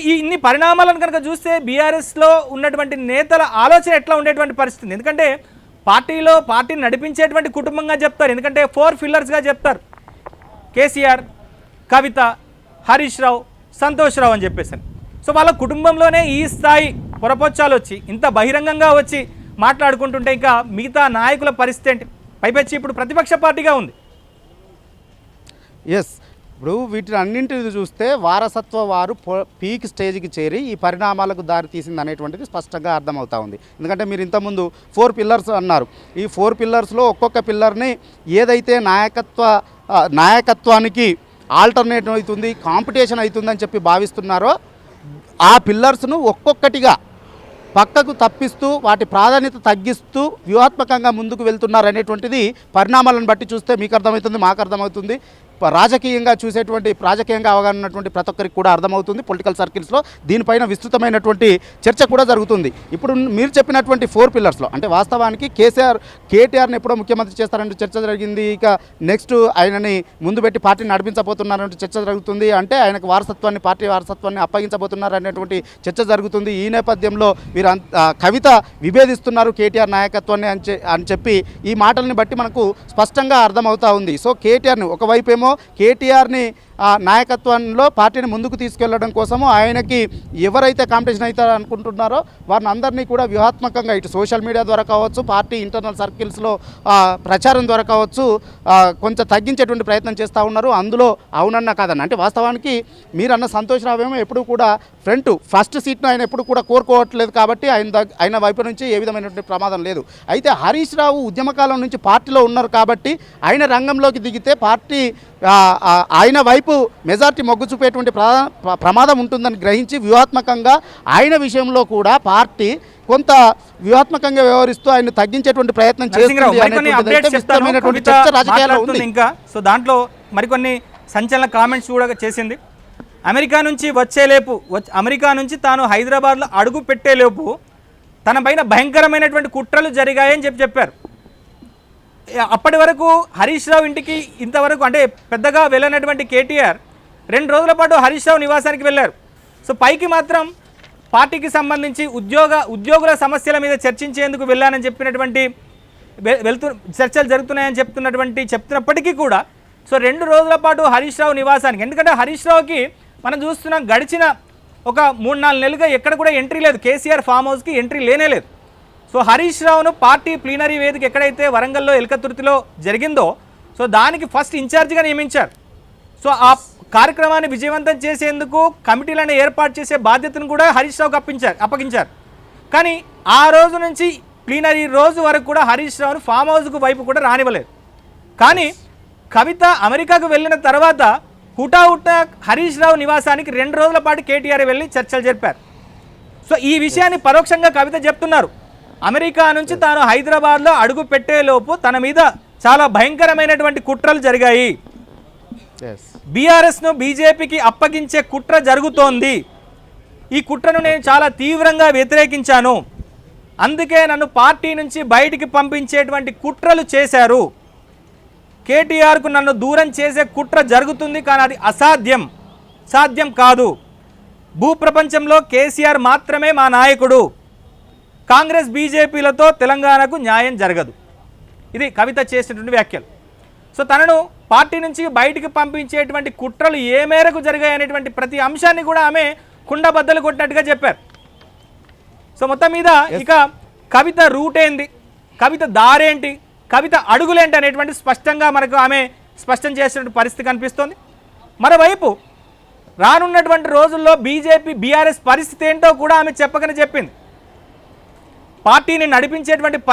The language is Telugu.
ఈ ఇన్ని పరిణామాలను కనుక చూస్తే బీఆర్ఎస్లో ఉన్నటువంటి నేతల ఆలోచన ఎట్లా ఉండేటువంటి పరిస్థితి. ఎందుకంటే పార్టీని నడిపించేటువంటి కుటుంబంగా చెప్తారు. ఎందుకంటే 4 పిల్లర్స్గా చెప్తారు. కేసీఆర్, కవిత, హరీష్ రావు, సంతోష్ రావు అని చెప్పేసి. సో వాళ్ళ కుటుంబంలోనే ఈ స్థాయి పొరపొచ్చాలు వచ్చి ఇంత బహిరంగంగా వచ్చి మాట్లాడుకుంటుంటే ఇంకా మిగతా నాయకుల పరిస్థితి ఏంటి? పైపెచ్చి ఇప్పుడు ప్రతిపక్ష పార్టీగా ఉంది. ఎస్, ఇప్పుడు వీటిని అన్నింటిని చూస్తే వారసత్వ వారు పీక్ స్టేజ్కి చేరి ఈ పరిణామాలకు దారి తీసింది అనేటువంటిది స్పష్టంగా అర్థమవుతా ఉంది. ఎందుకంటే మీరు ఇంతకుముందు 4 పిల్లర్స్ అన్నారు. ఈ 4 పిల్లర్స్లో ఒక్కొక్క పిల్లర్ని ఏదైతే నాయకత్వానికి ఆల్టర్నేటివ్ అవుతుంది, కాంపిటీషన్ అవుతుందని చెప్పి భావిస్తున్నారో ఆ పిల్లర్స్ను ఒక్కొక్కటిగా పక్కకు తప్పిస్తూ వాటి ప్రాధాన్యత తగ్గిస్తూ వ్యూహాత్మకంగా ముందుకు వెళ్తున్నారు అనేటువంటిది పరిణామాలను బట్టి చూస్తే మీకు అర్థమవుతుంది, మాకు అర్థమవుతుంది. రాజకీయంగా అవగాహన ఉన్నటువంటి ప్రతి ఒక్కరికి కూడా అర్థమవుతుంది. పొలిటికల్ సర్కిల్స్లో దీనిపైన విస్తృతమైనటువంటి చర్చ కూడా జరుగుతుంది. ఇప్పుడు మీరు చెప్పినటువంటి 4 పిల్లర్స్లో అంటే వాస్తవానికి కేటీఆర్ని ఎప్పుడో ముఖ్యమంత్రి చేస్తారంటే చర్చ జరిగింది. ఇక నెక్స్ట్ ఆయనని ముందు పెట్టి పార్టీని నడిపించబోతున్నారంటే చర్చ జరుగుతుంది. అంటే ఆయనకు పార్టీ వారసత్వాన్ని అప్పగించబోతున్నారు అనేటువంటి చర్చ జరుగుతుంది. ఈ నేపథ్యంలో వీరు కవిత విభేదిస్తున్నారు కేటీఆర్ నాయకత్వాన్ని అని చెప్పి ఈ మాటల్ని బట్టి మనకు స్పష్టంగా అర్థమవుతా ఉంది. సో కేటీఆర్ని ఒకవైపేమో కేటీఆర్ని నాయకత్వంలో పార్టీని ముందుకు తీసుకెళ్లడం కోసము ఆయనకి ఎవరైతే కాంపిటీషన్ అవుతారో అనుకుంటున్నారో వారిని అందరినీ కూడా వ్యూహాత్మకంగా ఇటు సోషల్ మీడియా ద్వారా కావచ్చు, పార్టీ ఇంటర్నల్ సర్కిల్స్లో ప్రచారం ద్వారా కావచ్చు కొంచెం తగ్గించేటువంటి ప్రయత్నం చేస్తూ ఉన్నారు. అందులో అవునన్నా కాదన్న అంటే వాస్తవానికి మీరన్న సంతోష్ రావు ఏమో ఎప్పుడు కూడా ఫస్ట్ సీట్ను ఆయన ఎప్పుడు కూడా కోరుకోవట్లేదు కాబట్టి ఆయన వైపు నుంచి ఏ విధమైనటువంటి ప్రమాదం లేదు. అయితే హరీష్ రావు ఉద్యమకాలం నుంచి పార్టీలో ఉన్నారు కాబట్టి ఆయన రంగంలోకి దిగితే పార్టీ ఆయన వైపు మెజార్టీ మొగ్గు చూపేటువంటి ప్రమాదం ఉంటుందని గ్రహించి వ్యూహాత్మకంగా ఆయన విషయంలో కూడా పార్టీ కొంత వ్యూహాత్మకంగా వ్యవహరిస్తూ ఆయన తగ్గించేటువంటి ప్రయత్నం చేస్తుంది. ఇంకా సో దాంట్లో మరికొన్ని సంచలన కామెంట్స్ కూడా చేసింది. అమెరికా నుంచి తాను హైదరాబాద్లో అడుగు పెట్టేలోపు తన పైన భయంకరమైనటువంటి కుట్రలు జరిగాయని చెప్పారు. అప్పటి వరకు హరీష్ రావు ఇంటికి ఇంతవరకు అంటే పెద్దగా వెళ్ళినటువంటి కేటీఆర్ 2 రోజుల పాటు హరీష్ రావు నివాసానికి వెళ్ళారు. సో పైకి మాత్రం పార్టీకి సంబంధించి ఉద్యోగుల సమస్యల మీద చర్చించేందుకు వెళ్ళానని చెప్పినటువంటి చర్చలు జరుగుతున్నాయని చెప్తున్నప్పటికీ కూడా సో 2 రోజుల పాటు హరీష్ రావు నివాసానికి, ఎందుకంటే హరీష్ రావుకి మనం చూస్తున్నాం గడిచిన ఒక 3-4 నెలలుగా ఎక్కడ కూడా ఎంట్రీ లేదు. కేసీఆర్ ఫామ్ హౌస్కి ఎంట్రీ లేనేలేదు. సో హరీష్ రావును పార్టీ ప్లీనరీ వేదిక ఎక్కడైతే వరంగల్లో ఎల్కతుర్తిలో జరిగిందో సో దానికి ఫస్ట్ ఇన్ఛార్జిగా నియమించారు. సో ఆ కార్యక్రమాన్ని విజయవంతం చేసేందుకు కమిటీలను ఏర్పాటు చేసే బాధ్యతను కూడా హరీష్ రావుకు అప్పగించారు. కానీ ఆ రోజు నుంచి ప్లీనరీ రోజు వరకు కూడా హరీష్ రావును ఫామ్ హౌస్కు వైపు కూడా రానివ్వలేదు. కానీ కవిత అమెరికాకు వెళ్ళిన తర్వాత హుటాహుటా హరీష్ రావు నివాసానికి 2 రోజుల పాటు కేటీఆర్ వెళ్ళి చర్చలు జరిపారు. సో ఈ విషయాన్ని పరోక్షంగా కవిత చెప్తున్నారు. అమెరికా నుంచి తాను హైదరాబాద్లో అడుగు పెట్టేలోపు తన మీద చాలా భయంకరమైనటువంటి కుట్రలు జరిగాయి. బీఆర్ఎస్ను బీజేపీకి అప్పగించే కుట్ర జరుగుతోంది. ఈ కుట్రను నేను చాలా తీవ్రంగా వ్యతిరేకించాను. అందుకే నన్ను పార్టీ నుంచి బయటికి పంపించేటువంటి కుట్రలు చేశారు. కేటీఆర్కు నన్ను దూరం చేసే కుట్ర జరుగుతుంది, కానీ అది సాధ్యం కాదు. భూప్రపంచంలో కేసీఆర్ మాత్రమే మా నాయకుడు. కాంగ్రెస్ బీజేపీలతో తెలంగాణకు న్యాయం జరగదు. ఇది కవిత చేసినటువంటి వ్యాఖ్యలు. సో తనను పార్టీ నుంచి బయటికి పంపించేటువంటి కుట్రలు ఏ మేరకు జరిగాయి అనేటువంటి ప్రతి అంశాన్ని కూడా ఆమె కుండబద్దలు కొట్టినట్టుగా చెప్పారు. సో మొత్తం మీద ఇక కవిత రూట్ ఏంది, కవిత దారేంటి, కవిత అడుగులేంటి అనేటువంటి స్పష్టంగా మనకు ఆమె స్పష్టం చేసినటువంటి పరిస్థితి కనిపిస్తోంది. మరోవైపు రానున్నటువంటి రోజుల్లో బీఆర్ఎస్ పరిస్థితి ఏంటో కూడా ఆమె చెప్పకనే చెప్పింది. పార్టీని నడిపించేటువంటి